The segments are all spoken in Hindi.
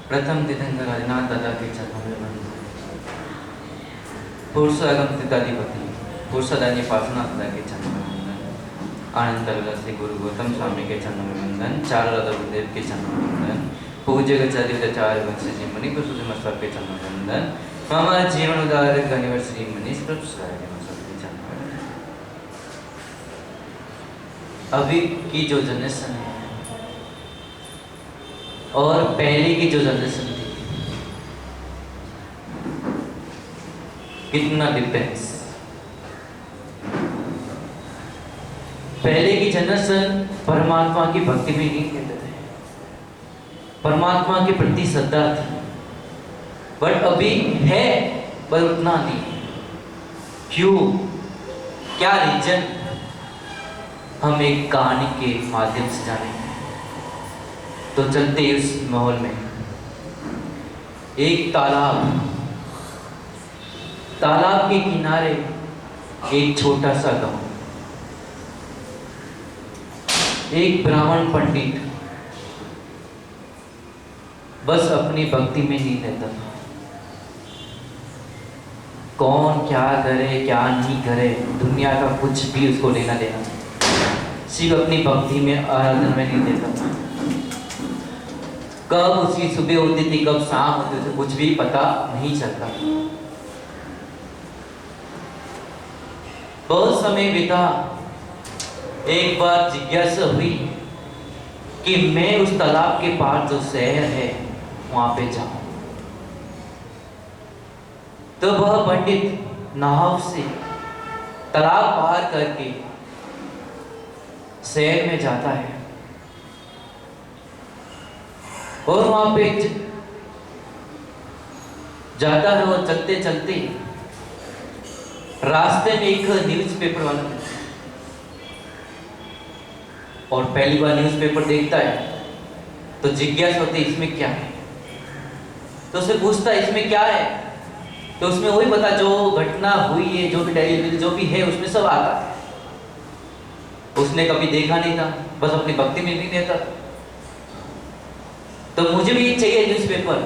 प्रथम तीर्थंकर आदिनाथ दादा के चरणों में वंदन। पुरुषोत्तम तीर्थाधिपति पुरुषोत्तम पार्श्वनाथ दादा के चरणों में वंदन। आनंद तरला श्री गुरु गौतम स्वामी के चरणों में वंदन। चारुलता गुरुदेव के चरणों में वंदन। पूज्य गचार्य वंश जी मणि पुरुषोत्तम मस्तक के चरणों में वंदन। हमारा जीवन उदारक अनिवर श्री मनीष प्रभु सराय के मस्तक के चरणों में वंदन। अभी की जो जनरेशन है और पहले की जो जनरेशन थी, कितना डिफरेंस। पहले की जनरेशन परमात्मा की भक्ति में नहीं कहते थे, परमात्मा के प्रति श्रद्धा थी, बट अभी है पर उतना नहीं। क्यों, क्या रीजन, हम एक कहानी के माध्यम से जानेंगे। तो चलते उस माहौल में। एक तालाब के किनारे एक छोटा सा गांव। एक ब्राह्मण पंडित बस अपनी भक्ति में नहीं रहता था। कौन क्या करे क्या नहीं करे, दुनिया का कुछ भी उसको लेना देना, सिर्फ अपनी भक्ति में आराधना में नहीं देता था। कब उसकी सुबह होती थी कब शाम होती थी कुछ भी पता नहीं चलता। बहुत समय बीता। एक बार जिज्ञासा हुई कि मैं उस तालाब के पार जो शहर है वहां पे जाऊं। तो वह पंडित नाव से तालाब पार करके शहर में जाता है और वहां पे जाता है और चलते चलते रास्ते में एक न्यूज़पेपर वाला और पहली बार न्यूज़पेपर देखता है तो जिज्ञासा होती है इसमें क्या है। तो उसे पूछता है इसमें क्या है, तो उसमें वही बता जो घटना हुई है, जो भी डायरी जो भी है उसमें सब आता है। उसने कभी देखा नहीं था, बस अपनी भक्ति में नहीं रहता। तो मुझे भी चाहिए न्यूज़पेपर।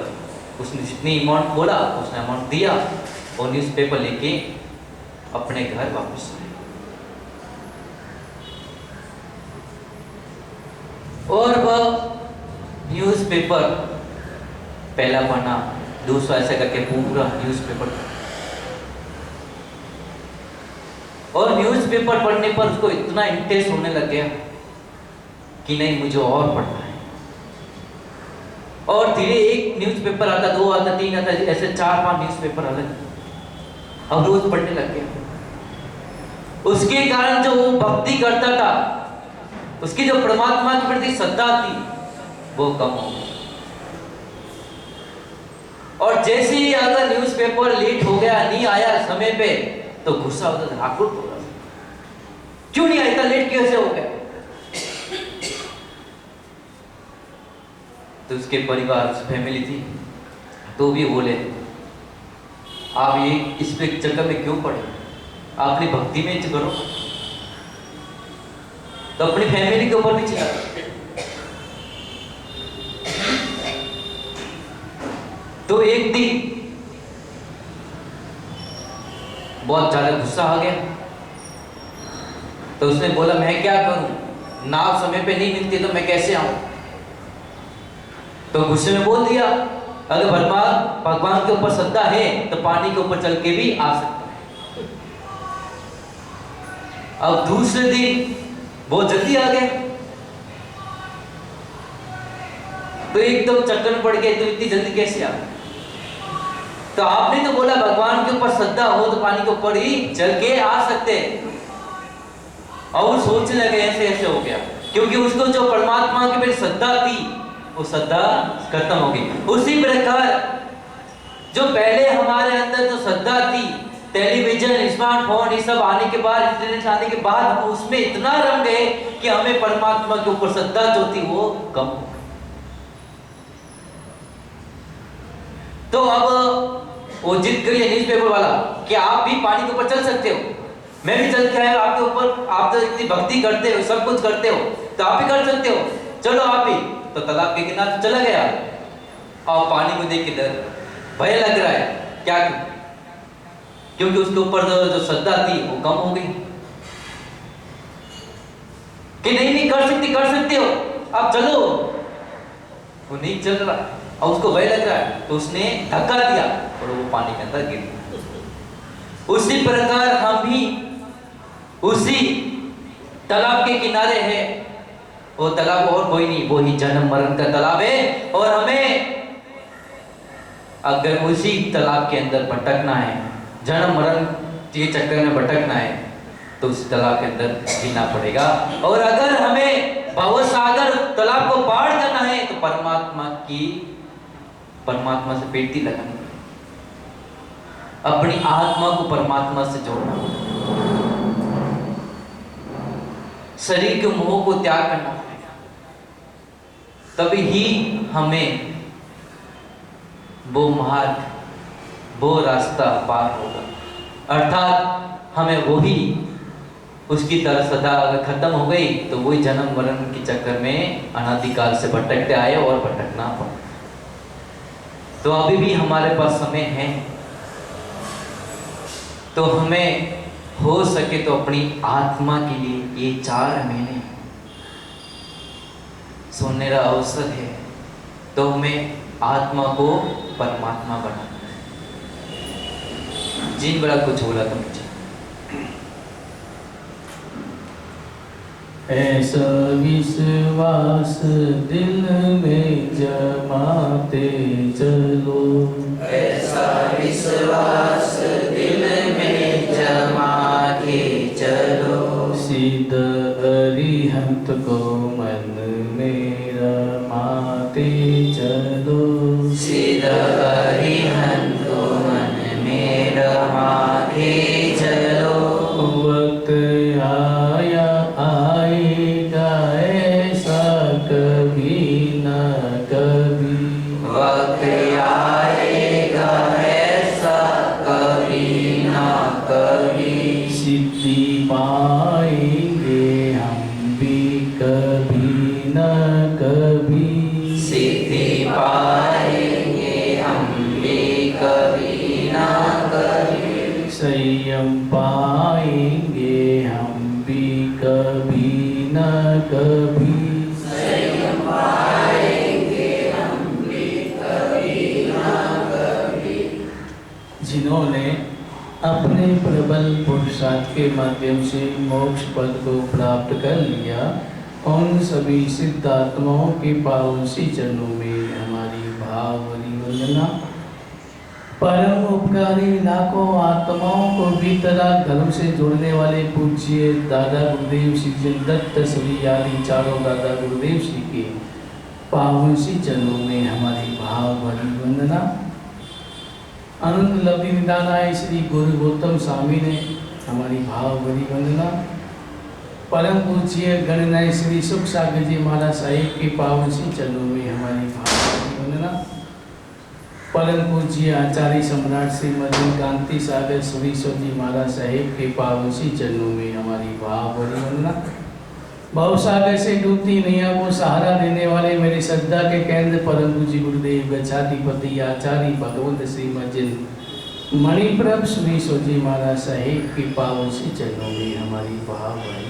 उसने जितनी अमाउंट बोला उसने अमाउंट दिया और न्यूज़पेपर लेके अपने घर वापस आए। और वह न्यूज़पेपर पहला पन्ना दूसरा ऐसा करके पूरा न्यूज़पेपर, और न्यूज़पेपर पढ़ने पर उसको इतना इंटरेस्ट होने लग गया कि नहीं मुझे और पढ़ना है। और धीरे एक न्यूज़पेपर आता, दो आता, तीन आता, ऐसे 4-5 न्यूज़पेपर अलग अब रोज पढ़ने लग गया। उसके कारण जो वो भक्ति करता था, उसकी जो परमात्मा के प्रति श्रद्धा थी वो कम हो गई। और जैसे ही अगर न्यूज़पेपर लेट हो गया, नहीं आया समय पे, तो गुस्सा होता था, आक्रोश होता था, क्यों नहीं आया, इतना लेट कैसे हो गया। तो उसके परिवार फैमिली थी तो भी बोले आप ये इस पे चक्कर में क्यों पड़े, आप अपनी भक्ति में करो। तो अपनी फैमिली के ऊपर भी चिल्ला। तो एक दिन बहुत ज्यादा गुस्सा आ गया, तो उसने बोला मैं क्या करूं, नाव समय पे नहीं मिलती तो मैं कैसे आऊं। तो गुस्से में बोल दिया अगर भगवान के ऊपर श्रद्धा है तो पानी के ऊपर चल के भी आ सकता है। अब दूसरे दिन बहुत जल्दी आ गए, तो एकदम चक्कर में पड़ गए, तो इतनी जल्दी कैसे आ। तो आपने तो बोला भगवान के ऊपर श्रद्धा हो तो पानी के ऊपर ही चल के आ सकते, और सोचने लगे ऐसे ऐसे हो गया, क्योंकि उसको जो परमात्मा के प्रति श्रद्धा थी वो श्रद्धा खत्म हो गई। उसी प्रकार जो पहले हमारे अंदर जो श्रद्धा थी, टेलीविजन स्मार्टफोन ये सब आने के बाद, इंटरनेट आने के बाद हम उसमें इतना रम गए कि हमें परमात्मा के ऊपर श्रद्धा जो थी वो कम हो गई। तो अब वो जिद करिए न्यूज़पेपर वाला कि आप भी पानी के ऊपर चल सकते हो, मैं भी चल के आया आपके ऊपर, आप तो इतनी भक्ति करते हो, सब कुछ करते हो, तो आप भी कर सकते हो, चलो आप भी। तो तालाब के किनारे चला गया और पानी को देख के डर भय लग रहा है, क्या करूं? क्योंकि उसके ऊपर जो श्रद्धा थी वो कम हो गई कि नहीं कर सकते हो, आप चलो। वो नहीं चल रहा और उसको भय लग रहा है, तो उसने धक्का दिया और वो पानी के अंदर गिर गया। उसी प्रकार हम भी उसी तालाब के किनारे हैं। वो तालाब और कोई नहीं, वो ही जन्म मरण का तालाब है। और हमें अगर उसी तालाब के अंदर भटकना है, जन्म मरण के चक्कर में भटकना है, तो उस तालाब के अंदर जीना पड़ेगा। और अगर हमें भवसागर तालाब को पार करना है, तो परमात्मा से पेटी लगानी, अपनी आत्मा को परमात्मा से जोड़ना, शरीर के मोह को त्याग करना पड़ेगा, तभी ही हमें वो मार्ग, वो रास्ता पार होगा। अर्थात हमें वही उसकी तरह सदा अगर खत्म हो गई, तो वही जन्म मरण के चक्कर में अनादिकाल से भटकते आए और भटकना पड़ा। तो अभी भी हमारे पास समय है, तो हमें हो सके तो अपनी आत्मा के लिए ये 4 महीने सुनहरा अवसर है, तो हमें आत्मा को परमात्मा बनाना है। जिन बड़ा कुछ बोला था मुझे, ऐसा विश्वास दिल में जमाते चलो, ऐसा विश्वास दिल में जमा के चलो, सिद्ध अरिहंत को मन में रमाते चलो, सिद्ध अरिहंत को मन में रमा के चलो। वक्त आया आएगा ऐसा कभी न कभी, वक्त आएगा ऐसा कभी ना कभी, सिद्धि पाएंगे हम भी कभी न कभी, सिद्धि पाएंगे हम भी कभी ना कभी, संयम पाएंगे हम भी कभी न कभी, संयम पाएंगे हम भी कभी ना कभी। जिन्होंने अपने प्रबल पुरुषार्थ के माध्यम से मोक्ष पद को प्राप्त कर लिया, उन सभी सिद्धात्माओं के पावन सी चरणों में हमारी भावभरी वंदना। परम उपकारी लाखों आत्माओं को भीतरा धर्म से जोड़ने वाले पूज्य दादा गुरुदेव श्री जन दत्त श्री आदि चारों दादा गुरुदेव श्री के पावन सी चरणों में हमारी भावभरी वंदना। अनंत लब्धि निदानाय श्री गुरु गौतम स्वामी ने हमारी भावभरी वंदना। परम पूज्य गणनाय श्री सुख सागर जी महाराज साहिब के पावन सी चरणों में हमारी भावभरी वंदना। परम पूज्य आचार्य सम्राट श्री मदन कांति सागर सुरीश्वर जी महाराज साहिब के पावन सी चरणों में हमारी भावभरी वंदना। भवसागर से डूबती नैया को सहारा देने वाले मेरे श्रद्धा के केंद्र परम पूज्य गुरुदेव गच्छाधिपति आचार्य भगवंत श्री मज्जन मणिप्रभ सुरीश्वर जी महाराज साहिब के पावन सी चरणों में हमारी भावभरी।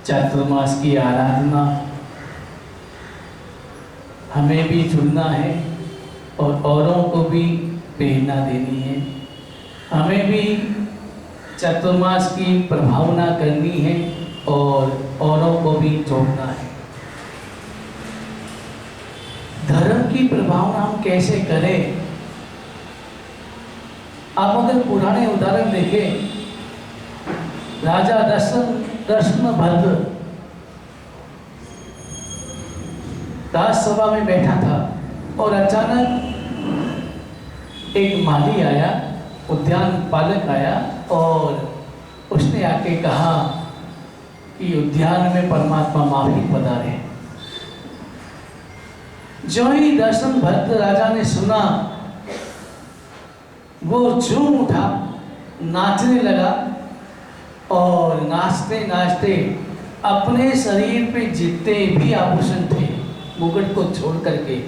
चातुर्मास की आराधना हमें भी चुनना है और औरों को भी प्रेरणा देनी है। हमें भी चातुर्मास की प्रभावना करनी है और औरों को भी जोड़ना है। धर्म की प्रभावना हम कैसे करें? आप अगर पुराने उदाहरण देखें, राजा दशरथ राजसभा में बैठा था और अचानक एक माली आया, उद्यान पालक आया और उसने आके कहा कि उद्यान में परमात्मा माफी पधारे। जो ही दर्शन भक्त राजा ने सुना, वो झूम उठा, नाचने लगा और नाचते नाचते अपने शरीर पे जितने भी आभूषण थे, मुकुट को छोड़ करके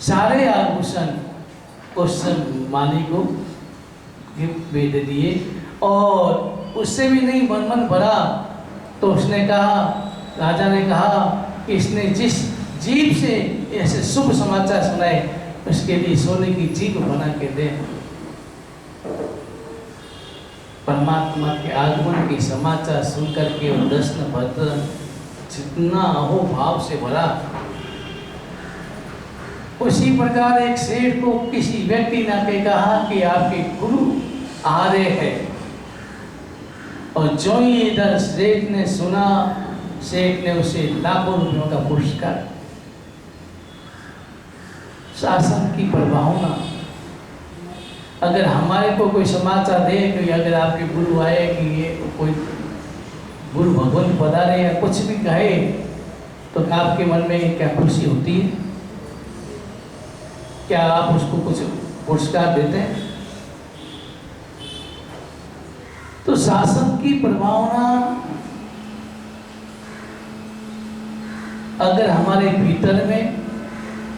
सारे आभूषण उस माली को गिफ्ट में दे दिए। और उससे भी नहीं मन भरा तो उसने कहा, राजा ने कहा कि इसने जिस जीभ से ऐसे शुभ समाचार सुनाए उसके लिए सोने की जीभ बना के दे। परमात्मा के आगमन के समाचार सुनकर के वो दर्शन भद्र जितना अहोभाव से भरा। उसी प्रकार एक सेठ को किसी व्यक्ति ने कहा कि आपके गुरु आ रहे हैं, और जो ही इधर सेठ ने सुना, सेठ ने उसे लाखों रुपयों का पुरस्कार। शासन की प्रभावना, अगर हमारे को कोई समाचार दे कि अगर आपके गुरु आए कि ये कोई गुरु भगवान पधारे या कुछ भी कहे, तो आपके मन में क्या खुशी होती है? क्या आप उसको कुछ पुरस्कार देते हैं? तो शासन की प्रभावना अगर हमारे भीतर में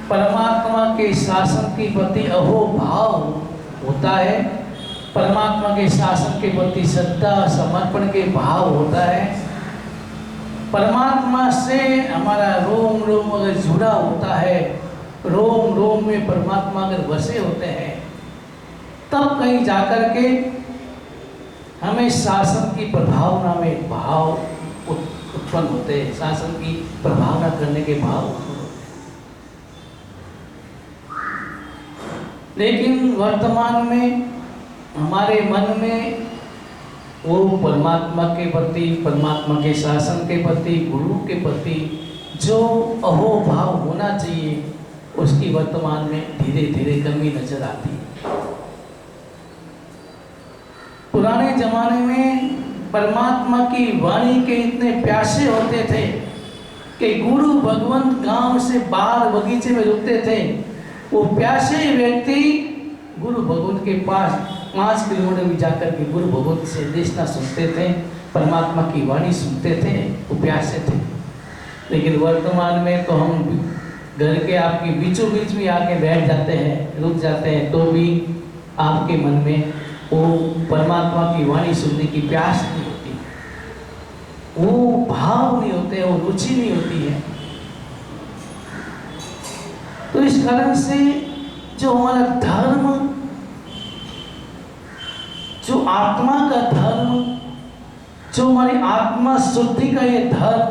परमात्मा के शासन के प्रति अहोभाव होता है, परमात्मा के शासन के प्रति श्रद्धा समर्पण के भाव होता है, परमात्मा से हमारा रोम रोम अगर जुड़ा होता है, रोम रोम में परमात्मा अगर बसे होते हैं, तब कहीं जाकर के हमें शासन की प्रभावना में भाव उत्पन्न होते हैं, शासन की प्रभावना करने के भाव उत्पन्न होते हैं। लेकिन वर्तमान में हमारे मन में वो परमात्मा के प्रति, परमात्मा के शासन के प्रति, गुरु के प्रति जो अहोभाव होना चाहिए, उसकी वर्तमान में धीरे धीरे कमी नजर आती है। पुराने जमाने में परमात्मा की वाणी के इतने प्यासे होते थे कि गुरु भगवंत गांव से बाहर बगीचे में रुकते थे। वो प्यासे व्यक्ति गुरु भगवंत के पास 5 किलोमीटर भी जाकर के गुरु भगवंत से देशना सुनते थे, परमात्मा की वाणी सुनते थे, वो प्यासे थे। लेकिन वर्तमान में तो हम घर के आपके बीचों बीच भी आके बैठ जाते हैं, रुक जाते हैं, तो भी आपके मन में वो परमात्मा की वाणी सुनने की प्यास नहीं होती, वो भाव नहीं होते, वो रुचि नहीं होती है। तो इस कारण से जो हमारा धर्म, जो आत्मा का धर्म, जो हमारी आत्मा शुद्धि का ये धर्म,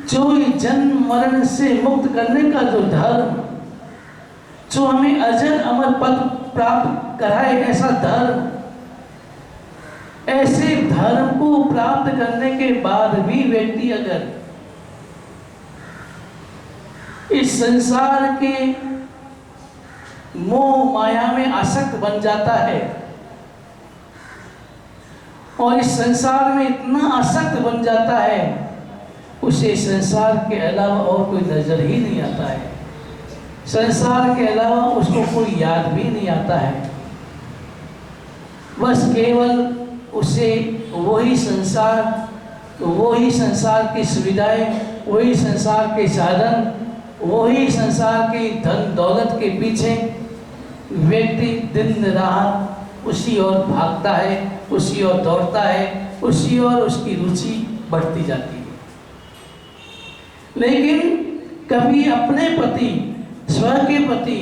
जो ये जन्म मरण से मुक्त करने का जो धर्म, जो हमें अजर अमर पद प्राप्त कराए, ऐसा धर्म, ऐसे धर्म को प्राप्त करने के बाद भी व्यक्ति अगर इस संसार के मोह माया में आसक्त बन जाता है और इस संसार में इतना आसक्त बन जाता है, उसे संसार के अलावा और कोई नजर ही नहीं आता है, संसार के अलावा उसको कोई याद भी नहीं आता है। बस केवल उसे वही संसार की सुविधाएं, वही संसार के साधन, वही संसार की धन दौलत के पीछे व्यक्ति दिन रात उसी ओर भागता है, उसी ओर दौड़ता है, उसी ओर उसकी रुचि बढ़ती जाती है। लेकिन कभी अपने प्रति, स्व के प्रति,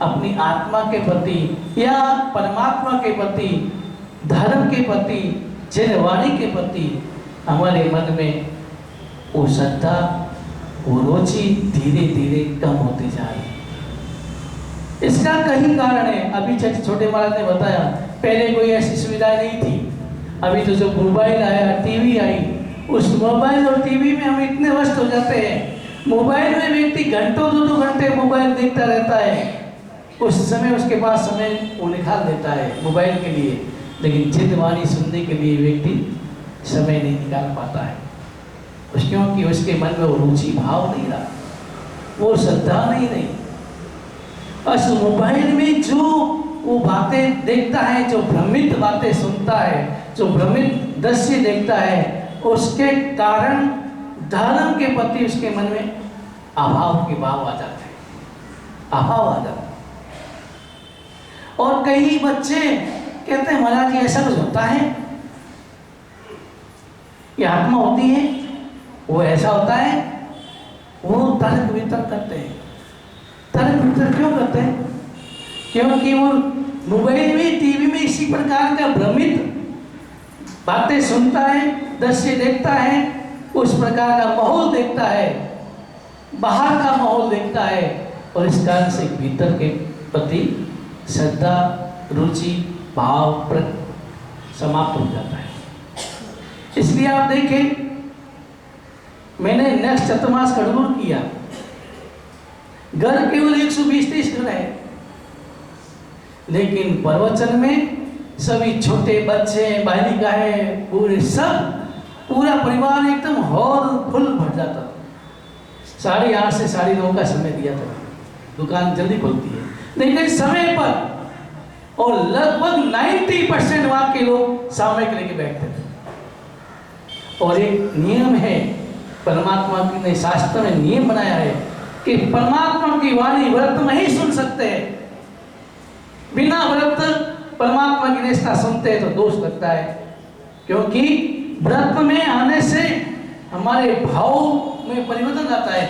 अपनी आत्मा के प्रति या परमात्मा के प्रति, धर्म के प्रति, जनवाणी के प्रति हमारे मन में वो श्रद्धा, वो रुचि धीरे धीरे कम होती जा रही है। इसका कई कारण है। अभी छोटे महाराज ने बताया, पहले कोई ऐसी सुविधा नहीं थी। अभी तो जो मोबाइल आया, टीवी आई, उस मोबाइल और टीवी में हम इतने व्यस्त हो जाते हैं। मोबाइल में व्यक्ति घंटों 2-2 घंटे मोबाइल देखता रहता है, उस समय उसके पास समय वो निकाल देता है मोबाइल के लिए, लेकिन चित्तवाणी सुनने के लिए व्यक्ति समय नहीं निकाल पाता है। क्योंकि उसके मन में वो रुचि भाव नहीं रहा, वो श्रद्धा नहीं रही। उस मोबाइल में जो वो बातें देखता है, जो भ्रमित बातें सुनता है, जो भ्रमित दृश्य देखता है, उसके कारण धर्म के प्रति उसके मन में अभाव के भाव आ जाते हैं, अभाव आ जाता है। और कई बच्चे कहते हैं महाराज जी ऐसा कुछ होता है, ये आत्मा होती है, वो ऐसा होता है। वो तर्क वितर्क करते हैं। तर्क वितर्क क्यों करते हैं? क्योंकि वो मोबाइल में, टीवी में इसी प्रकार का भ्रमित बातें सुनता है, दृश्य देखता है, उस प्रकार का माहौल देखता है, बाहर का माहौल देखता है, और इस कारण से भीतर के प्रति श्रद्धा, रुचि, भाव समाप्त हो जाता है। इसलिए आप देखें, मैंने नेक्स्ट चतुर्मास खड़गपुर किया, घर केवल 120-130 घर है, लेकिन प्रवचन में सभी छोटे बच्चे, बालिकाएं, पूरे सब, पूरा परिवार एकदम हॉल फुल भर जाता था। 8:30 से 9:30 का समय दिया था, दुकान जल्दी खुलती है, लेकिन समय पर, और लगभग 90% वहां के लोग सामयिक लेके बैठते थे। और एक नियम है, परमात्मा ने शास्त्र में नियम बनाया है कि परमात्मा की वाणी व्रत में ही सुन सकते हैं। बिना व्रत परमात्मा की निष्ठा सुनते हैं तो दोष लगता है, क्योंकि व्रत में आने से हमारे भाव में परिवर्तन आता है।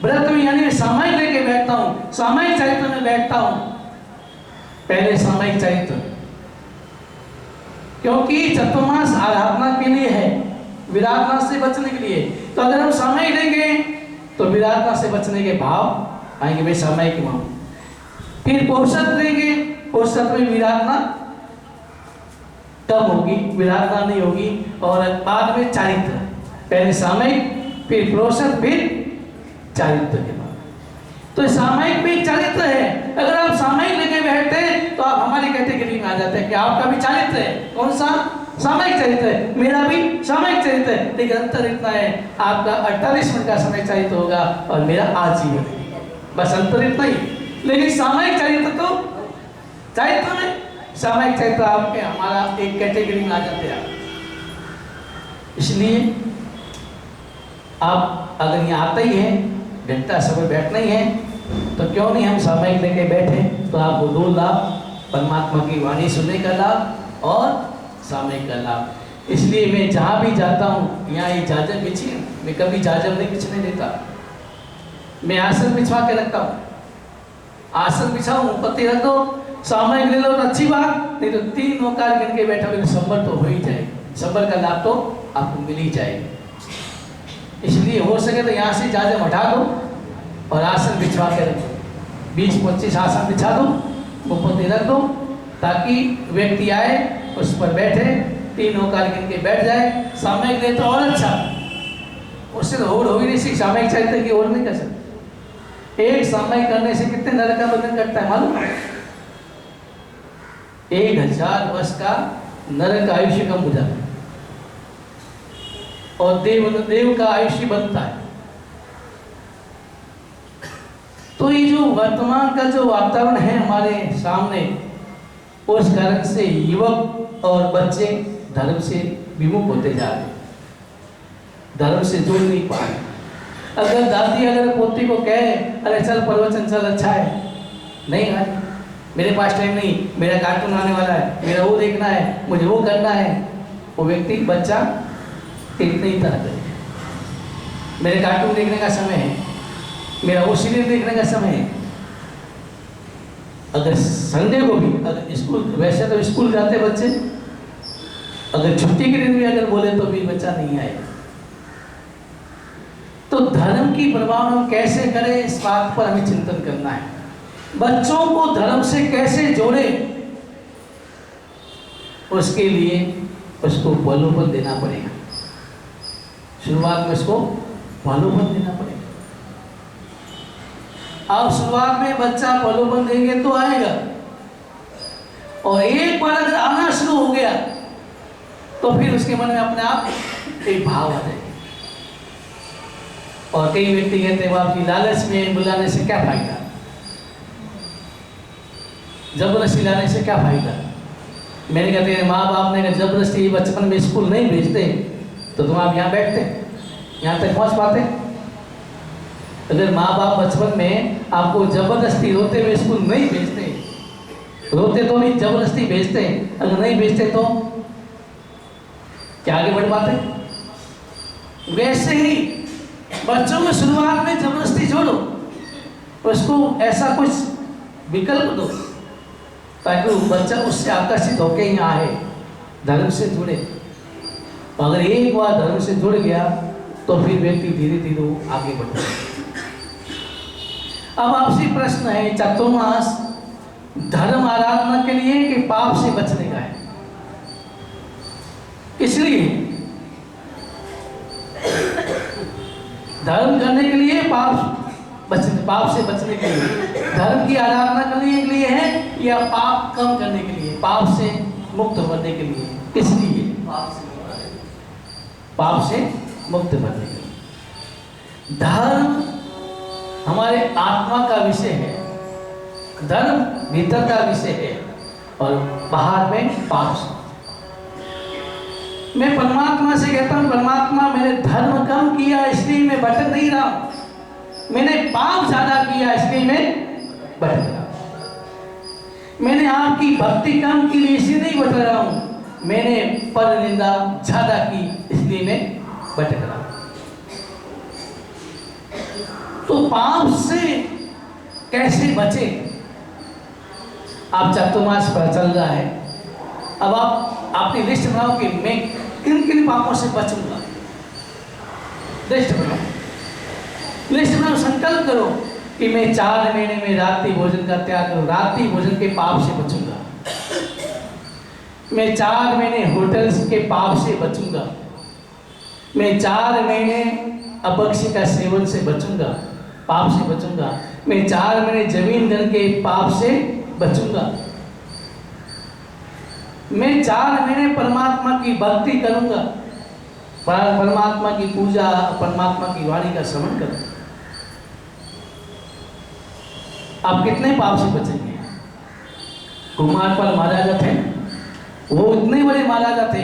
व्रत में यानी मैं सामयिक लेके बैठता हूँ, सामयिक चरित्र में बैठता हूँ, पहले सामयिक चरित्र, क्योंकि चतुर्मास आराधना के लिए है, विराधना से बचने के लिए। तो अगर हम सामयिक लेंगे तो विराधना से बचने के भाव आएंगे, भाई सामयिक भाव। फिर पौषध लेंगे, पौषध में विराधना कम होगी, विराधना नहीं होगी, और बाद में चारित्र, पहले सामयिक, फिर पौषध, फिर चारित्र के बाद। तो सामयिक में एक चारित्र है। अगर आप सामयिक लेके बैठते हैं तो आप हमारी कैटेगरी में आ जाते हैं कि आपका भी चारित्र है। कौन सा? सामयिक चरित्र है, मेरा भी सामयिक चरित्र है, लेकिन अंतर इतना है, आपका 48 मिनट का समय चरित्र होगा और मेरा आज ही है, बस अंतर इतना ही। लेकिन सामयिक चरित्र तो चरित्र में, सामयिक चरित्र आपके हमारा एक कैटेगरी में आ जाते हैं। इसलिए आप अगर यहाँ आते ही हैं, घंटा समय बैठना ही है, तो क्यों नहीं हम सामयिक लेके बैठे, तो आपको 2 लाभ, परमात्मा की वाणी सुनने का लाभ और सामयिक का लाभ। इसलिए मैं जहाँ भी जाता हूँ, यहाँ ये जाजर बिछी, मैं कभी जाजर नहीं बिछने देता, मैं आसन बिछवा के रखता हूँ। आसन बिछाऊँ, पत्ती रख दो, सामयिक ले लो तो अच्छी बात, नहीं तो 3 ओंकार गिन के बैठा, मेरे संबर तो हो ही जाए, संबर का लाभ तो आपको मिल ही जाएगा। इसलिए हो सके तो यहाँ से जाजर हटा दो और आसन बिछवा के रखो, 20-25 आसन बिछा दो, वो पत्ती रख दो, ताकि व्यक्ति आए, उस पर बैठे, 3 ओंकार गिन के बैठ जाए। सामयिक ले तो और अच्छा, उससे तो और हो ही नहीं सी, सामयिक चरित्र की और नहीं कर सकते। एक सामयिक करने से कितने नरक का बंधन करता है मालूम है? 1000 वर्ष का नरक का आयुष्य कम हो जाता है, और देव का आयुष्य बनता है। तो ये जो वर्तमान का जो वातावरण है हमारे सामने, उस कारण से युवक और बच्चे धर्म से विमुख होते जा रहे, धर्म से जुड़ नहीं पा रहे। अगर दादी अगर पोती को कहे, अरे चल प्रवचन चल, अच्छा है, नहीं भाई मेरे पास टाइम नहीं, मेरा कार्टून आने वाला है, मेरा वो देखना है, मुझे वो करना है, वो व्यक्ति बच्चा इतने ही तरह है, मेरे कार्टून देखने का समय है, मेरा वो सीरियल देखने का समय है। अगर संडे को भी, अगर स्कूल, वैसे तो स्कूल जाते बच्चे, अगर छुट्टी के दिन भी अगर बोले तो भी बच्चा नहीं आएगा। तो धर्म की प्रभाव हम कैसे करें, इस बात पर हमें चिंतन करना है। बच्चों को धर्म से कैसे जोड़े, उसके लिए उसको प्रलोभन देना पड़ेगा। शुरुआत में उसको प्रलोभन देना पड़ेगा। आप शुरुआत में बच्चा प्रलोभन देंगे तो आएगा, और एक बार अगर आना शुरू हो गया तो फिर उसके मन में अपने आप एक भाव आ जाएगा। और कई व्यक्ति कहते हैं बाप जी लालच में बुलाने से क्या फायदा, जबरदस्ती लाने से क्या फायदा। मैंने कहते हैं माँ बाप ने अगर जबरदस्ती बचपन में स्कूल नहीं भेजते तो तुम आप यहाँ बैठते, यहाँ तक पहुँच पाते? अगर माँ बाप बचपन में आपको जबरदस्ती रोते हुए स्कूल नहीं भेजते, रोते तो नहीं जबरदस्ती भेजते, अगर नहीं भेजते तो क्या आगे बढ़ पाते? वैसे ही बच्चों को शुरुआत में जबरदस्ती जोड़ो, उसको ऐसा कुछ विकल्प दो ताकि वो बच्चा उससे आकर्षित होकर यहाँ आए, धर्म से जुड़े। अगर एक बार धर्म से जुड़ गया तो फिर व्यक्ति धीरे धीरे आगे बढ़ता है। अब आपसे प्रश्न है, चातुर्मास धर्म आराधना के लिए कि पाप से बचने का है? इसलिए धर्म करने के लिए, पाप से बचने के लिए धर्म की आराधना करने के लिए है, या पाप कम करने के लिए, पाप से मुक्त बनने के लिए? इसलिए पाप से मुक्त बनने के लिए। धर्म हमारे आत्मा का विषय है, धर्म भीतर का विषय है और बाहर में पाप से। मैं परमात्मा से कहता हूँ, परमात्मा मैंने धर्म कम किया इसलिए मैं भटक नहीं रहा हूँ, मैंने पाप ज्यादा किया इसलिए मैं भटक रहा हूँ। मैंने आपकी भक्ति कम की इसलिए नहीं भटक रहा हूँ, मैंने पर निंदा ज्यादा की इसलिए मैं भटक रहा हूँ। तो पाप से कैसे बचे? आप चातुर्मास पर चल रहा है, अब आप अपनी लिस्ट बनाओ कि मैं किन किन पापों से बचूंगा। लिस्ट बनाओ, लिस्ट बनाओ, संकल्प करो कि मैं 4 महीने में रात्रि भोजन का त्याग करूं, रात्रि भोजन के पाप से बचूंगा। मैं 4 महीने होटल्स के पाप से बचूंगा। मैं 4 महीने अपक्षी का सेवन से बचूंगा, पाप से बचूंगा। मैं 4 महीने जमीन धन के पाप से बचूंगा। मैं 4 महीने परमात्मा की भक्ति करूंगा, परमात्मा की पूजा, परमात्मा की वाणी का श्रवण करूंगा। आप कितने पाप से बचेंगे? कुमारपाल महाराजा थे, वो इतने बड़े महाराजा थे,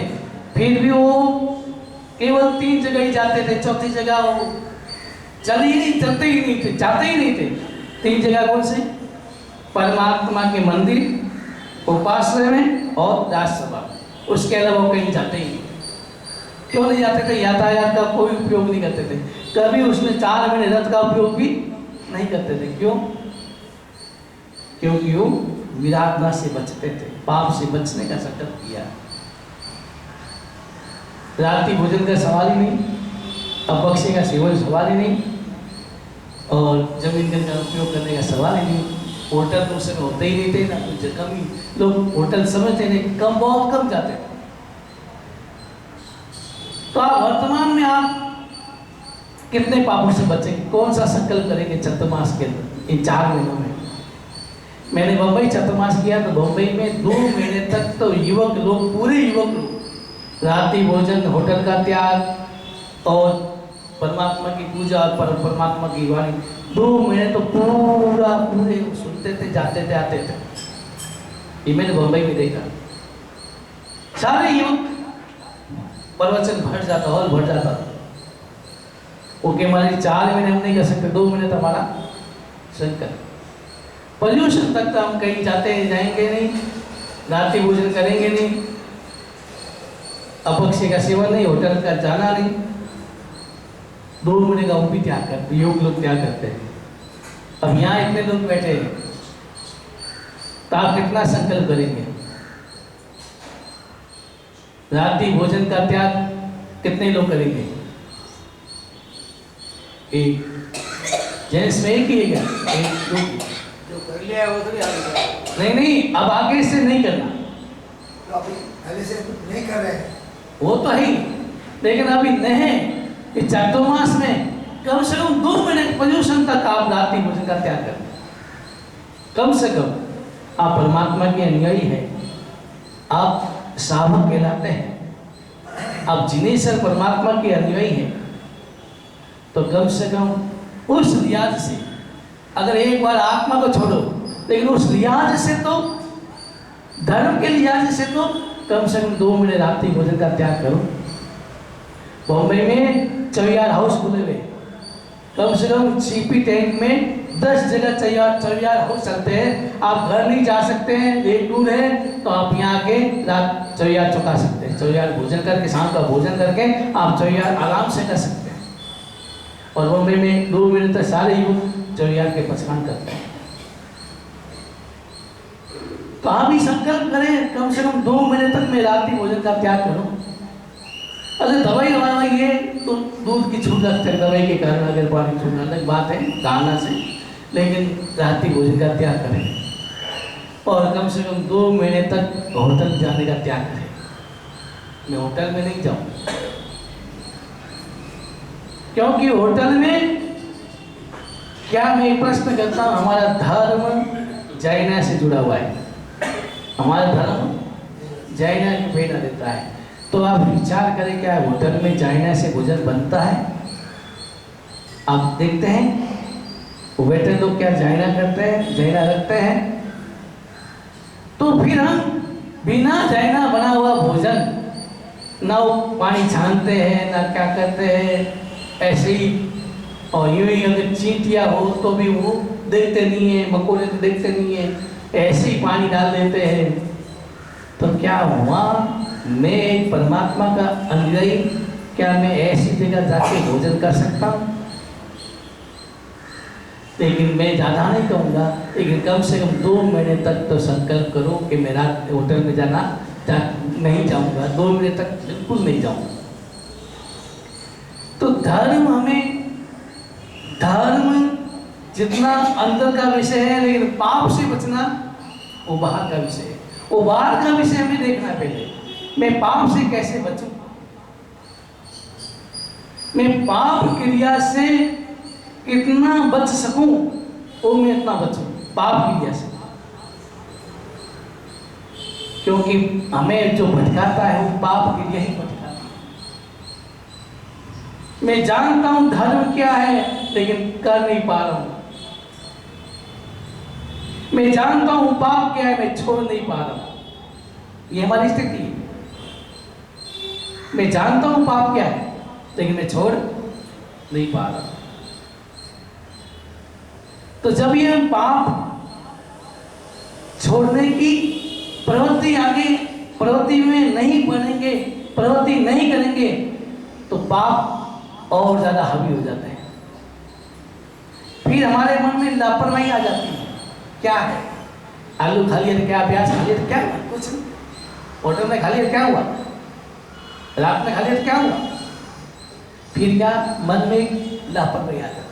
फिर भी वो केवल 3 जगह ही जाते थे, चौथी जगह वो चलते ही नहीं थे, जाते ही नहीं थे। 3 जगह कौन से? परमात्मा के मंदिर, उपासना में और राजसभा, उसके अलावा वो कहीं जाते ही नहीं। क्यों नहीं जाते थे? यातायात का कोई उपयोग नहीं करते थे, कभी उसने 4 महीने रथ का उपयोग भी नहीं करते थे। क्यों? क्योंकि वो विराधना से बचते थे, पाप से बचने का संकल्प किया। रात्रि भोजन का सवाल ही नहीं, अपक्षी का सेवन सवाल ही नहीं, और जमीन का उपयोग करने का सवाल ही नहीं। होटल तो उस समय होते ही नहीं थे ना, कुछ कम ही लोग होटल समझते नहीं, कम, बहुत कम जाते थे। तो आप वर्तमान में आप कितने पापों से बचेंगे? कौन सा संकल्प करेंगे चातुर्मास के अंदर इन 4 महीनों में? मैंने बम्बई चातुर्मास किया तो बम्बई में 2 महीने तक तो युवक लोग, पूरे युवक लोग रात्रि भोजन, होटल का त्याग और परमात्मा की पूजा और परमात्मा की वाणी, 2 महीने तो पूरे सुनते थे, जाते थे, आते थे। ये मैंने बम्बई में देखा। सारे युवक, प्रवचन भर जाता, हॉल भर जाता। ओके, हमारे 4 महीने हम नहीं कर सकते, 2 महीने तो हमारा संकल्प। पोल्यूशन तक तो हम कहीं जाएंगे नहीं, रात्रि भोजन करेंगे नहीं, अपक्षी का सेवन नहीं, होटल का जाना नहीं। 2 महीने का वो भी त्याग करते, योग लोग त्याग करते हैं। अब यहाँ इतने लोग बैठे हैं, तो आप कितना संकल्प करेंगे? रात्रि भोजन का त्याग कितने लोग करेंगे? एक जेंट्स में एक ही है क्या? एक, 2 जो कर लिया है वो तो नहीं, अब आगे से नहीं करना। तो अभी पहले से नहीं कर रहे हैं, वो तो है, लेकिन अभी नहीं। इस चातुर्मास में कम से कम 2 महीने पोल्यूशन तक आप रात्रि भोजन का त्याग करें। कम से कम आप परमात्मा के अनुयायी हैं, आप साधक कहलाते हैं, आप जिनेश्वर परमात्मा के अनुयायी हैं, तो कम से कम उस लिहाज से, अगर एक बार आत्मा को छोड़ो, लेकिन उस लिहाज से तो, धर्म के लिहाज से तो कम से कम 2 महीने रात्रि भोजन का त्याग करो। बॉम्बे में चौयार हाउस खुले हुए, कम से कम सीपी टैंक में 10 जगह चौयार हाउस चलते हैं। आप घर नहीं जा सकते हैं, एक दूर है, तो आप यहाँ आके रात चौयार चुका सकते हैं। चौयार भोजन करके, शाम का भोजन करके आप चौयार आराम से कर सकते हैं। और बॉम्बे में 2 महीने तक सारे युग चौयार के पछाण करते हैं। तो आप ही संकल्प करें, कम से कम 2 महीने तक मैं रात्रि भोजन का त्याग करूं। अगर दवाई वाई है तो दूध की छूट रखते हैं, दवाई के कारण अगर पानी छूटना अलग बात है गाना से, लेकिन रात्रि भोजन का त्याग करें। और कम से कम 2 महीने तक होटल जाने का त्याग करें। मैं होटल में नहीं जाऊं, क्योंकि होटल में क्या, मैं प्रश्न करता हूं, हमारा धर्म जैना से जुड़ा हुआ है। हमारा धर्म जैना की प्रेरणा देता है। तो आप विचार करें, क्या होटल में जैना से भोजन बनता है? आप देखते हैं वो बेटे लोग क्या जैना करते हैं, जैना रखते हैं। तो फिर हम बिना जैना बना हुआ भोजन, ना वो पानी छानते हैं ना क्या करते हैं, ऐसे ही। और यूं ही अगर चींटियाँ हो तो भी वो देखते नहीं है, मकोड़े तो देखते नहीं है, ऐसे ही पानी डाल देते हैं। तो क्या हुआ, मैं एक परमात्मा का अनुयायी, क्या मैं ऐसी जगह जाके भोजन कर सकता हूँ? लेकिन मैं ज़्यादा नहीं कहूँगा, लेकिन कम से कम 2 महीने तक तो संकल्प करो कि मैं रात होटल में नहीं जाऊँगा, 2 महीने तक बिल्कुल नहीं जाऊँगा। तो धर्म जितना अंदर का विषय है, लेकिन पाप से बचना वो बाहर का विषय है। वो बाहर का विषय हमें देखना पहले, मैं पाप से कैसे बचूं, मैं पाप क्रिया से कितना बच सकूं, वो मैं इतना बचूं पाप क्रिया से। क्योंकि हमें जो भटकाता है वो पाप क्रिया ही भटकाता है। मैं जानता हूं धर्म क्या है, लेकिन कर नहीं पा रहा हूं। मैं जानता हूं पाप क्या है, मैं छोड़ नहीं पा रहा हूं। ये हमारी स्थिति है। मैं जानता हूं पाप क्या है, लेकिन मैं छोड़ नहीं पा रहा। तो जब ये हम पाप छोड़ने की प्रवृत्ति में नहीं बनेंगे, प्रवृत्ति नहीं करेंगे, तो पाप और ज्यादा हावी हो जाते हैं। फिर हमारे मन में लापरवाही आ जाती है। क्या है, आलू खा लिया तो क्या, प्याज खा लिया तो क्या हुआ, कुछ नहीं। होटल में खा लिया तो क्या हुआ, रात में खा लिया तो क्या हुआ। फिर क्या, मन में लापरवाही आ जाती है।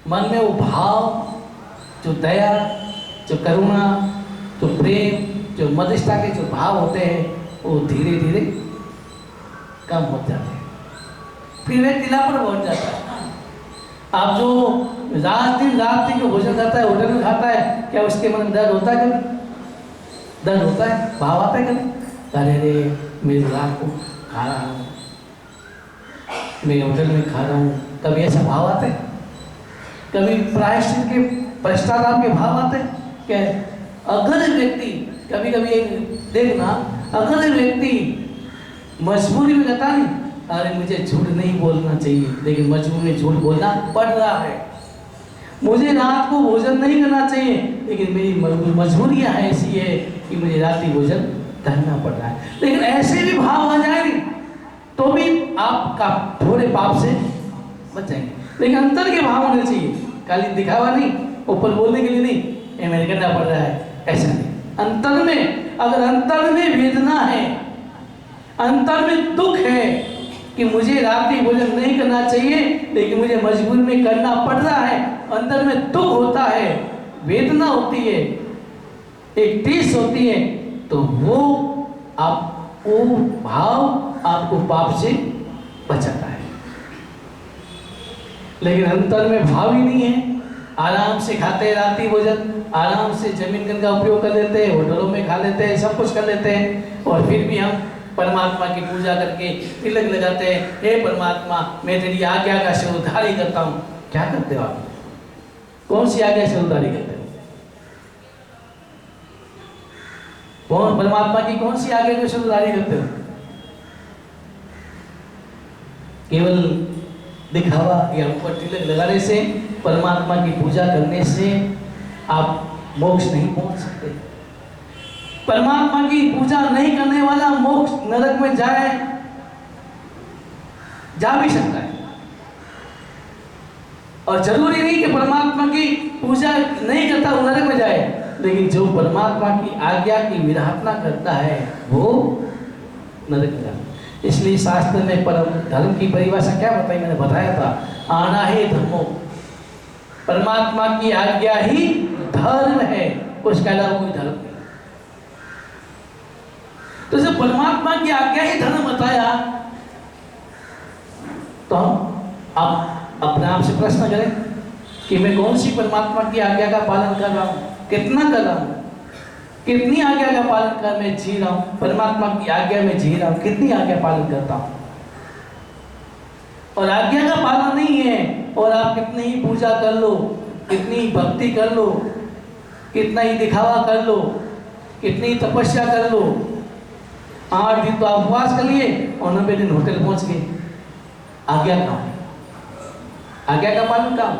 मन में वो भाव, जो दया, जो करुणा, जो प्रेम, जो मध्यस्थता के जो भाव होते हैं, वो धीरे धीरे कम हो जाते हैं। फिर व्यक्ति लापरवाह हो जाता है। आप जो रात दिन भोजन खाता है, होटल में खाता है, क्या उसके मन में दर्द होता है? कभी दर्द होता है, भाव आता है कभी? अरे रे, मैं रात को खा रहा हूँ, मैं होटल में खा रहा हूँ, कभी ऐसा भाव आता है? कभी प्रायश्चित के पश्चाताप के भाव आते हैं क्या? अगर व्यक्ति कभी कभी देखना, अगर व्यक्ति मजबूरी में कहता नहीं, अरे मुझे झूठ नहीं बोलना चाहिए, लेकिन मजबूरी में झूठ बोलना पड़ रहा है, मुझे रात को भोजन नहीं करना चाहिए, लेकिन मेरी मजबूरियां ऐसी है कि मुझे रात्रि भोजन करना पड़ रहा है। लेकिन ऐसे भी भाव आ जाए तो भी आपका थोड़े पाप से बच जाएंगे। लेकिन अंतर के भाव होने चाहिए, खाली दिखावा नहीं, ऊपर बोलने के लिए नहीं, ये मैंने करना पड़ रहा है, ऐसा नहीं। अंतर में, अगर अंतर में वेदना है, अंतर में दुख है कि मुझे रात्रि भोजन नहीं करना चाहिए, लेकिन मुझे मजबूरी में करना पड़ रहा है, अंदर में दुख होता है, वेदना होती है, एक टीस होती है, तो वो भाव आपको पाप से बचाता है। लेकिन अंतर में भाव ही नहीं है, आराम से खाते हैं रात्रि भोजन, आराम से जमीन का उपयोग कर लेते हैं, होटलों में खा लेते हैं, सब कुछ कर लेते हैं, और फिर भी हम परमात्मा की पूजा करके तिलक लगाते हैं, हे परमात्मा मैं तेरी आज्ञा का शिरोधारी करता हूँ। क्या करते हो आप? कौन सी आज्ञा शिरोधारी करते हो? कौन परमात्मा की कौन सी आज्ञा को शिरोधारी करते हो? केवल दिखावा या ऊपर तिलक लगाने से, परमात्मा की पूजा करने से आप मोक्ष नहीं पहुंच सकते। परमात्मा की पूजा नहीं करने वाला मोक्ष नरक में जा भी सकता है। और जरूरी नहीं कि परमात्मा की पूजा नहीं करता वो नरक में जाए, लेकिन जो परमात्मा की आज्ञा की विराधना करता है वो नरक में जाता है। इसलिए शास्त्र में परम धर्म की परिभाषा क्या बताई, मैंने बताया था, आना ही धर्मो, परमात्मा की आज्ञा ही धर्म है, उसके अलावा कोई धर्म नहीं। तो जब परमात्मा की आज्ञा ही धर्म बताया, तो हम अब अपने आप से प्रश्न करें कि मैं कौन सी परमात्मा की आज्ञा का पालन कर रहा हूं, कितना कर रहा हूं, कितनी आज्ञा का पालन कर मैं जी रहा हूं, परमात्मा की आज्ञा में जी रहा हूं, कितनी आज्ञा पालन करता हूं। और आज्ञा का पालन नहीं है और आप कितनी ही पूजा कर लो, कितनी भक्ति कर लो, कितना ही दिखावा कर लो, कितनी तपस्या कर लो, 8 दिन तो आप उपवास कर लिए और 90 दिन होटल पहुंच गए, आज्ञा कहाँ है, आज्ञा का पालन कहाँ।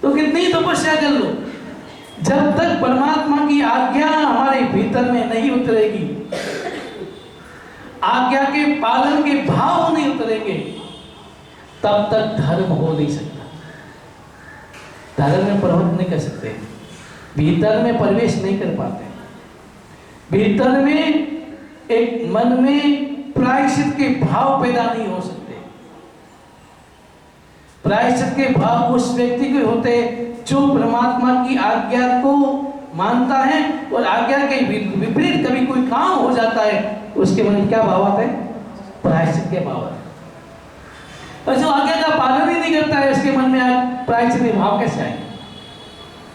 तो कितनी ही तपस्या कर लो, जब तक परमात्मा की आज्ञा हमारे भीतर में नहीं उतरेगी, आज्ञा के पालन के भाव नहीं उतरेंगे, तब तक धर्म हो नहीं सकता, धर्म में प्रवृत्त नहीं कर सकते, भीतर में प्रवेश नहीं कर पाते, भीतर में एक मन में प्रायश्चित के भाव पैदा नहीं हो सकते। प्रायश्चित के भाव उस व्यक्ति के होते जो परमात्मा की आज्ञा को मानता है और आज्ञा के विपरीत कभी कोई काम हो जाता है, उसके मन में क्या भाव आते हैं, प्रायश्चित के भाव। और जो आज्ञा का पालन ही नहीं करता है, उसके मन में प्रायश्चित के भाव कैसे आएंगे।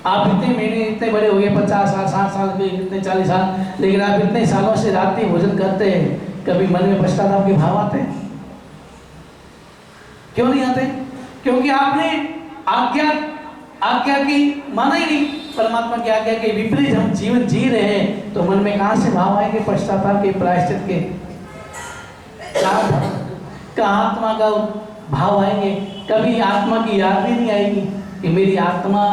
आप इतने महीने इतने बड़े हो गए, 50 साल 60 साल के, इतने 40 साल, लेकिन आप इतने सालों से रात्रि भोजन करते हैं, कभी मन में पश्चाताप के भाव आते हैं? क्यों नहीं आते? क्योंकि आपने आज्ञा की माना ही नहीं, परमात्मा की आज्ञा के विपरीत हम जीवन जी रहे हैं, तो मन में कहां से भाव आएंगे, पश्चाताप के, प्रायश्चित के, का आत्मा का भाव आएंगे। कभी आत्मा की याद भी नहीं आएगी कि मेरी आत्मा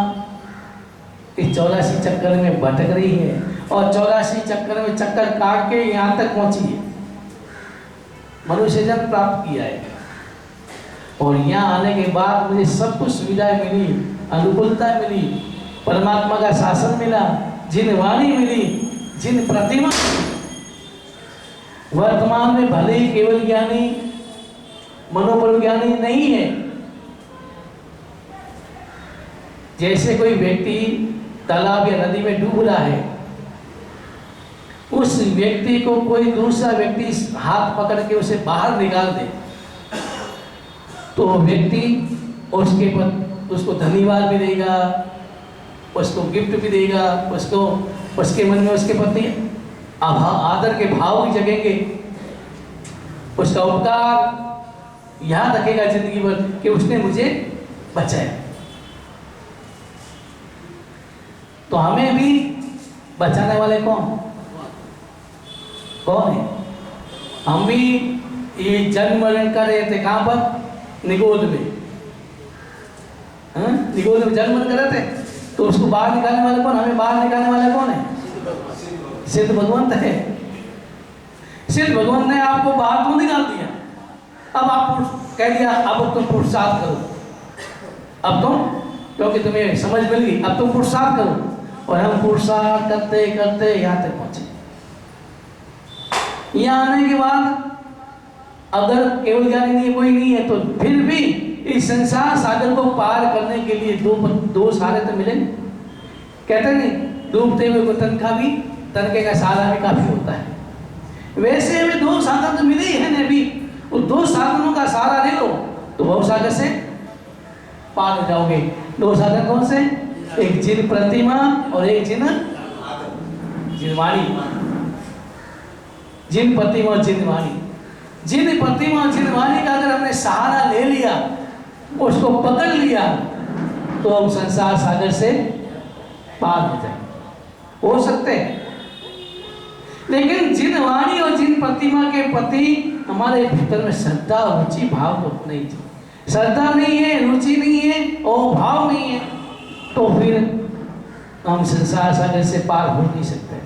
इस 84 चक्कर में भटक रही है और 84 चक्कर में चक्कर काट के यहाँ तक पहुंची है, मनुष्य जन्म प्राप्त किया है, और यहाँ आने के बाद मुझे सब कुछ सुविधाएं मिली, अनुकूलता मिली, परमात्मा का शासन मिला, जिन वाणी मिली, जिन प्रतिमा। वर्तमान में भले ही केवल ज्ञानी मनोबल ज्ञानी नहीं है, जैसे कोई व्यक्ति तालाब या नदी में डूब रहा है, उस व्यक्ति को कोई दूसरा व्यक्ति हाथ पकड़ के उसे बाहर निकाल दे, तो व्यक्ति उसको धन्यवाद भी देगा, उसको गिफ्ट भी देगा, उसके मन में उसके प्रति आदर के भाव भी जगेंगे, उसका उपकार याद रखेगा जिंदगी भर कि उसने मुझे बचाया। तो हमें भी बचाने वाले कौन है? हम भी ये जन्म मरण कर रहे थे, कहां पर? निगोद में। निगोद में जन्म मरण कर रहे थे, तो उसको बाहर निकालने वाले कौन? हमें बाहर निकालने वाला कौन है? सिद्ध भगवंत है। सिद्ध भगवंत ने आपको बाहर तो निकाल दिया, अब आप कह दिया अब तुम पुरुषार्थ करो, अब तुम, क्योंकि तुम्हें समझ मिल गई, अब तुम पुरुषार्थ करो। और हम पुरुषार्थ करते करते यहाँ तक पहुंचे। यहाँ आने के बाद अगर केवल ज्ञानी नहीं, कोई नहीं है, तो फिर भी इस संसार सागर को पार करने के लिए दो सहारे तो मिले। कहते नहीं, डूबते हुए को तनके का सहारा भी काफी होता है। वैसे हमें 2 साधन तो मिले ही है ना, अभी उस 2 साधनों का सहारा ले लो तो भव सागर से पार हो जाओगे। 2 साधन कौन से? एक जिन प्रतिमा और एक जिनवाणी। जिन प्रतिमा और जिनवाणी। जिन प्रतिमा और जिनवाणी का अगर हमने सहारा ले लिया, उसको पकड़ लिया, तो हम संसार सागर से पार हो जाएंगे, हो सकते हैं। लेकिन जिन वाणी और जिन प्रतिमा के प्रति हमारे भीतर में श्रद्धा रुचि भाव उतना ही थी। श्रद्धा नहीं है, रुचि नहीं है और भाव नहीं है, तो फिर हम संसार सागर से पार हो नहीं सकते।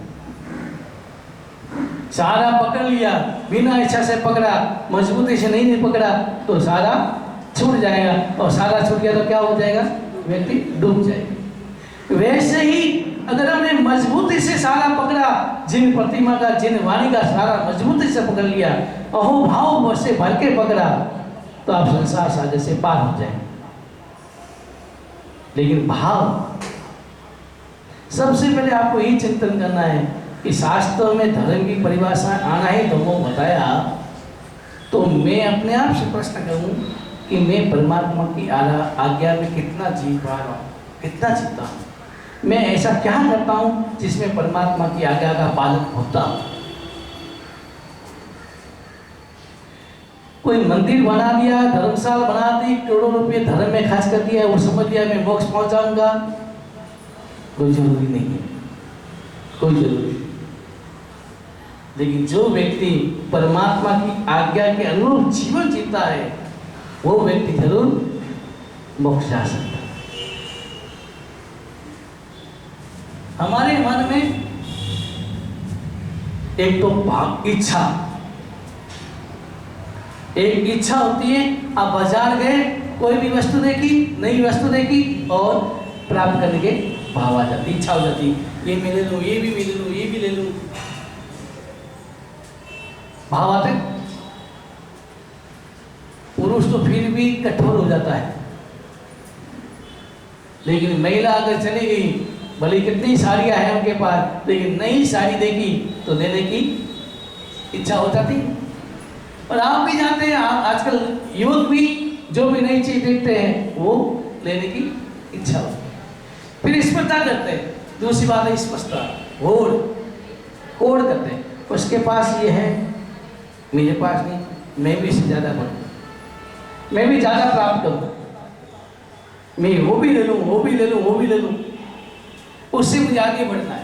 सारा पकड़ लिया, बिना इच्छा से पकड़ा, मजबूती से नहीं पकड़ा तो सारा छूट जाएगा, और सारा छूट गया तो क्या हो जाएगा, व्यक्ति डूब जाएगा। वैसे ही अगर हमने मजबूती से सारा पकड़ा, जिन प्रतिमा का, जिन वाणी का सारा मजबूती से पकड़ लिया, अहोभाव से भर के पकड़ा, तो आप संसार सागर से पार हो जाएंगे। लेकिन भाव, सबसे पहले आपको यही चिंतन करना है कि शास्त्रों में धर्म की परिभाषा आना ही तो वो बताया, तो मैं अपने आप से प्रश्न करूं कि मैं परमात्मा की आज्ञा में कितना जी पा रहा हूँ, कितना जीता हूँ, मैं ऐसा क्या करता हूँ जिसमें परमात्मा की आज्ञा का पालन होता हो। कोई मंदिर बना दिया, धर्मशाला बना दी, करोड़ों रुपए धर्म में खर्च कर दिया, वो समझ लिया मैं मोक्ष पहुंच जाऊंगा, कोई जरूरी नहीं है, कोई जरूरी नहीं। लेकिन जो व्यक्ति परमात्मा की आज्ञा के अनुरूप जीवन जीता है, वो व्यक्ति जरूर मोक्ष जा सकता है। हमारे मन में एक तो भाव, इच्छा, एक इच्छा होती है। आप बाजार गए, कोई भी वस्तु देखी, नई वस्तु देखी और प्राप्त करने के भाव आ जाती, इच्छा हो जाती, ये मैं ले लूं, ये भी मैं ले लूं, ये भी ले लूं, भाव आते। पुरुष तो फिर भी कठोर हो जाता है, लेकिन महिला अगर चली गई, भले कितनी साड़ियां हैं उनके पास, लेकिन नई साड़ी देखी तो लेने की इच्छा हो जाती। और आप भी जानते हैं, आजकल युवक भी जो भी नई चीज देखते हैं वो लेने की इच्छा होती है, फिर स्पर्धा करते हैं। दूसरी बात है स्पर्धा, होड़ करते हैं, उसके पास ये है, मेरे पास नहीं, मैं भी इससे ज्यादा बढ़ूं, मैं भी ज्यादा प्राप्त करूं, मैं वो भी ले लूं, वो भी ले लूं, वो भी ले लूं, उससे मुझे आगे बढ़ना है।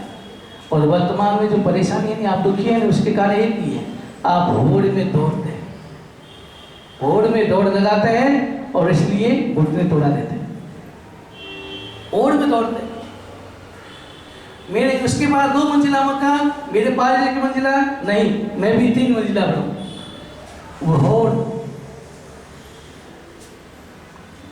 और वर्तमान में जो परेशानी है, आप दुखी हैं, उसके कारण एक ही है, आप होड़ में दौड़ते हैं, होड़ में दौड़ लगाते हैं और इसलिए घुटने तोड़ा देते हैं, होड़ में दौड़ते हैं। मेरे उसके बाद 2 मंजिला मकान, मेरे पास 1 मंजिला नहीं, मैं भी 3 मंजिला बनूं, वो होड़।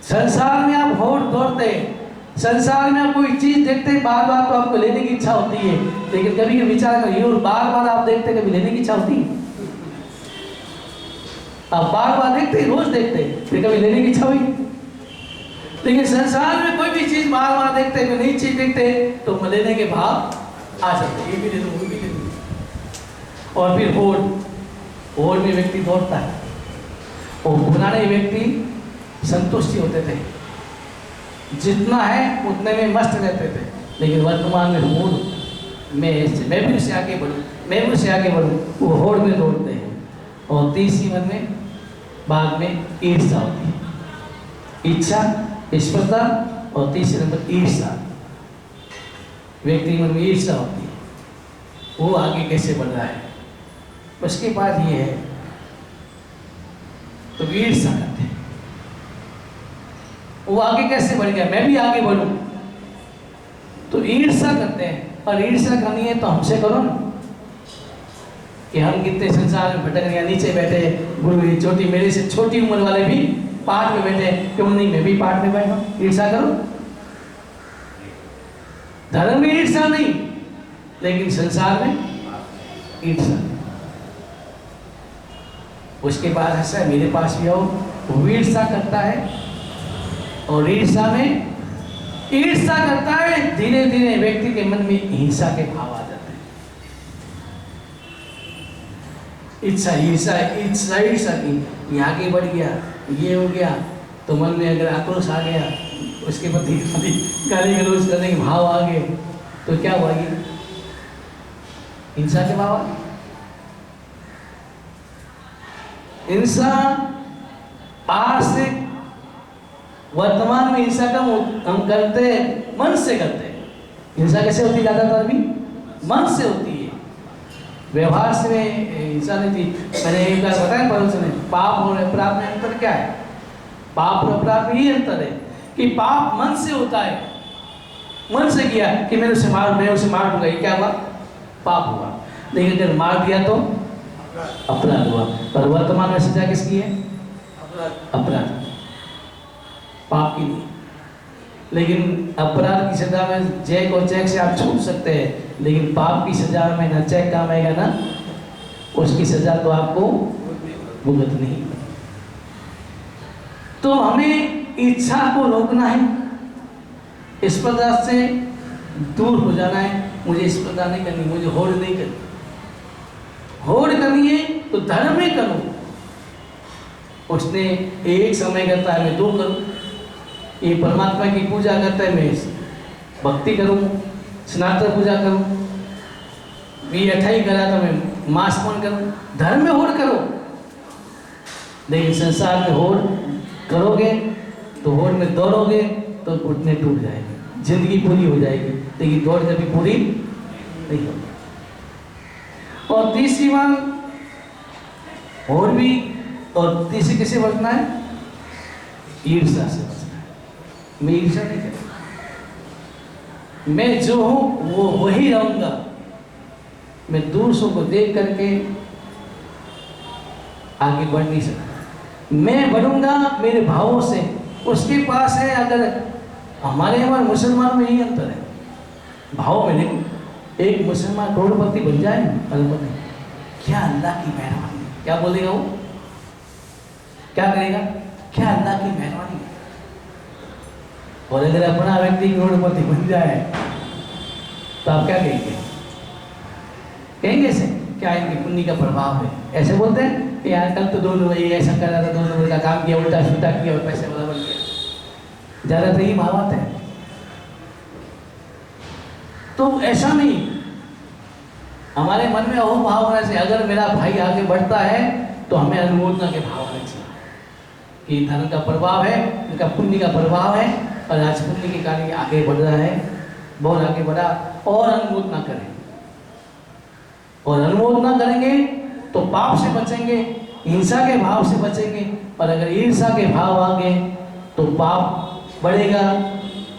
संसार में आप होड़ दौड़ते हैं, संसार में आप कोई चीज देखते हैं बार बार तो आपको लेने की इच्छा होती है, लेकिन कभी कभी विचार करिए, और बार बार आप देखते हैं, कभी लेने की इच्छा होती है? आप बार बार देखते हैं, रोज देखते हैं, फिर कभी लेने की इच्छा हुई? लेकिन संसार में कोई भी चीज बार बार देखते हैं, कोई नई चीज देखते हैं तो लेने के भाव आ जाते हैं, ये भी ले लूं, वो भी ले लूं। और फिर होड़ में व्यक्ति दौड़ता है। और पुराने व्यक्ति संतुष्टि होते थे, जितना है उतने में मस्त रहते थे। लेकिन वर्तमान में होड़, मैं भी उससे आगे बढ़ूं, मैं भी उससे आगे बढ़ूं, वो होड़ में दौड़ते हैं। और तीसरी मन में, बाद में ईर्ष्या होती है, इच्छा, स्पर्धा, और तीसरे नंबर ईर्ष्या। व्यक्ति मन में ईर्ष्या होती है, वो आगे कैसे बढ़ रहा है, उसके बाद ये है, तो ईर्ष्या करते हैं, वो आगे कैसे बढ़ गया, मैं भी आगे बढ़ूं, तो ईर्ष्या करते हैं। और ईर्ष्या करनी है तो हमसे करो ना, कि हम कितने संसार में भटक रहे, नीचे बैठे, गुरु छोटी, मेरे से छोटी उम्र वाले भी पाठ में बैठे, क्यों नहीं मैं भी पाठ में बैठा, ईर्ष्या करो। धर्म में ईर्ष्या नहीं, लेकिन संसार में ईर्ष्या। उसके बाद ऐसा मेरे पास भी आओ, वो ईर्ष्या करता है, और ईर्ष्या में ईर्ष्या करता है, धीरे धीरे व्यक्ति के मन में हिंसा के भाव आ जाते हैं। इच्छा, ईर्ष्या, इच्छा, ईर्ष्या की, ये आगे बढ़ गया, ये हो गया, तो मन में अगर आक्रोश आ गया, उसके प्रति गाली गलौज करने के भाव आ गए, तो क्या हुआ, ये हिंसा के भाव आ गए। हिंसा आज से, वर्तमान में हिंसा का हम करते मन से करते हैं। हिंसा कैसे होती है? ज्यादातर भी मन से होती है। व्यवहार से हिंसा नहीं थी। मैंने एक बार बताया पड़ोस ने, पाप और अपराध में अंतर क्या है? पाप और अपराध में ये अंतर है कि पाप मन से होता है, मन से किया कि मैं उसे मार दूंगा, ये क्या हुआ? पाप हुआ। लेकिन अगर मार दिया तो अपराध हुआ। पर वर्तमान में सजा किसकी है? अपराध, पाप की नहीं। लेकिन अपराध की सजा में चेक और चेक से आप छूट सकते हैं, लेकिन पाप की सजा में ना चेक काम आएगा ना उसकी सजा तो आपको भुगतनी ही। तो हमें इच्छा को रोकना है, स्पर्धा से दूर हो जाना है। मुझे स्पर्धा नहीं करनी, मुझे होड़ नहीं करनी। होड़ करनी है तो धर्म में करो। उसने एक समय करता है मैं दो करूं, ये परमात्मा की पूजा करता है मैं भक्ति करूं, स्नातक पूजा करूं, ये अठाई करा तो मैं मासपन करूं। धर्म में होड़ करो, लेकिन संसार में होड़ करोगे तो होड़ में दौड़ोगे तो घुटने टूट जाएंगे, जिंदगी पूरी हो जाएगी, लेकिन दौड़ कभी पूरी नहीं होगी। और तीसरी बात और भी, और तीसरी किसे बचना है? ईर्ष्या से बचना है। मैं ईर्ष्या नहीं करता, मैं जो हूं वो वही रहूंगा। मैं दूसरों को देख करके आगे बढ़ नहीं सकता, मैं बढ़ूंगा मेरे भावों से। उसके पास है, अगर हमारे मुसलमान में यही अंतर है भाव में। नहीं, एक मुसलमान करोड़पति बन जाए अलग नहीं, क्या अल्लाह की मेहरबानी। क्या बोलेगा वो? क्या करेगा? क्या अल्लाह की मेहरबानी। और अगर अपना व्यक्ति करोड़पति बन जाए तो आप क्या कहेंगे? कहेंगे ऐसे क्या इनकी पुण्य का प्रभाव है? ऐसे बोलते हैं कि यार कल तो 2 नंबर ये ऐसा कर रहा था, 2 नंबर का काम किया, उल्टा सुल्टा किया और पैसे वाला बन गया। ज्यादातर यही भाव आते हैं। तो ऐसा नहीं, हमारे मन में वो भाव होना चाहिए, अगर मेरा भाई आगे बढ़ता है तो हमें अनुमोदना के भाव होने चाहिए कि धर्म का प्रभाव है, इनका पुण्य का प्रभाव है, और आज पुण्य के कारण ये आगे बढ़ रहा है, बहुत आगे बढ़ा। और अनुमोदना करें, और अनुमोदना करेंगे तो पाप से बचेंगे, हिंसा के भाव से बचेंगे। और अगर ईर्ष्या के भाव आ गए तो पाप बढ़ेगा,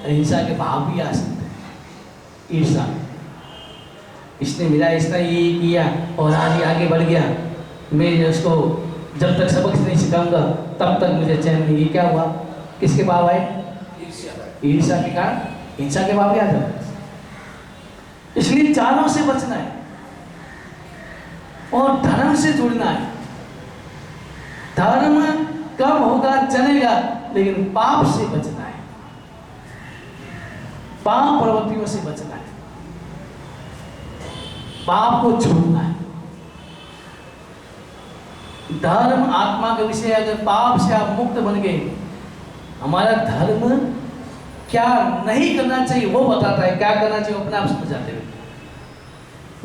हिंसा के भाव भी आ सकते हैं। ईर्ष्या, इसने मिला, इसने ये किया और आज ये आगे बढ़ गया, मैं उसको जब तक सबक नहीं सिखाऊंगा तब तक मुझे चैन नहीं। क्या हुआ? किसके भाव आए? ईर्ष्या के कारण हिंसा के भाव आ जाए। इसलिए चारों से बचना है और धर्म से जुड़ना है। धर्म कब होगा चलेगा, लेकिन पाप से बचना है, पाप प्रवृत्तियों से बचना है, पाप को छोड़ना है। धर्म आत्मा का विषय। अगर पाप से आप मुक्त बन गए, हमारा धर्म क्या नहीं करना चाहिए वो बताता है, क्या करना चाहिए अपने आप समझाते हुए।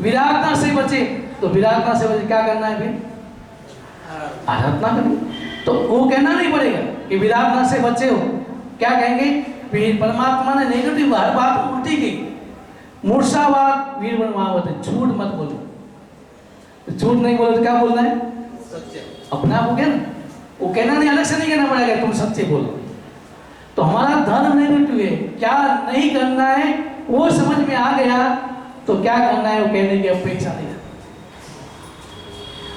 विराटता से बचे तो विराटता से बचे क्या करना है फिर? आराधना करनी। तो वो कहना नहीं पड़ेगा कि विराटता से बचे हो। क्या कहेंगे? फिर परमात्मा ने नेगेटिव हर बात उल्टी की। मूर्छावाद वीर बनवावत, झूठ मत बोलो। झूठ नहीं बोलो तो क्या बोलना है? सत्य। अपना आप हो गया ना, वो कहना नहीं, अलग से नहीं कहना पड़ेगा तुम सच्चे बोलो। तो हमारा धर्म नेगेटिव है, क्या नहीं करना है वो समझ में आ गया तो क्या करना है वो कहने की अपेक्षा नहीं रहती।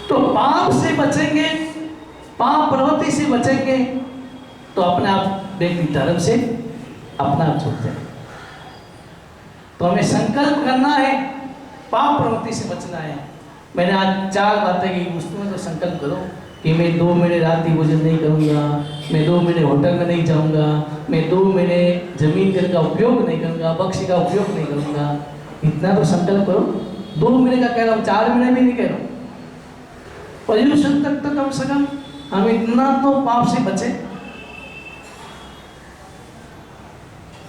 तो पाप से बचेंगे, पाप प्रवृत्ति से बचेंगे तो अपने आप व्यक्ति धर्म से अपना आप छूट जाए। तो हमें संकल्प करना है, पाप प्रवृत्ति से बचना है। मैंने आज 4 बातें की, उसमें तो संकल्प करो कि मैं 2 महीने रात्रि भोजन नहीं करूँगा, मैं 2 महीने होटल में नहीं जाऊँगा, मैं 2 महीने जमीन घर का उपयोग नहीं करूँगा, बख्शी का उपयोग नहीं करूँगा। इतना तो संकल्प करो। 2 महीने का कह रहा हूँ, 4 महीने भी नहीं कह रहा हूँ। पर्यूषण तक तो कम से कम हम इतना तो पाप से बचे,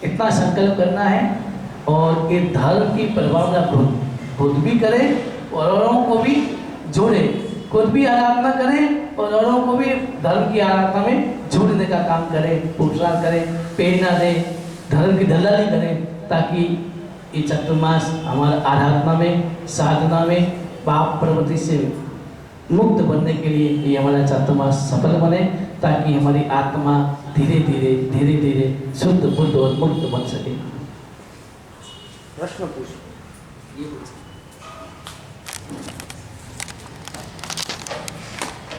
इतना संकल्प करना है। और ये धर्म की परिभावना खुद भी करें और औरों को भी जोड़े, खुद भी आराधना करें और औरों को भी धर्म की आराधना में जोड़ने का काम करें, पुरुषार्थ करें, प्रेरणा दें, धर्म की दलाली करें, ताकि ये चतुर्मास हमारा आराधना में, साधना में पाप प्रवृत्ति से मुक्त बनने के लिए ये हमारा चातुर्मास सफल बने, ताकि हमारी आत्मा धीरे धीरे शुद्ध बुद्ध और मुक्त बन सके। प्रश्न पूछ।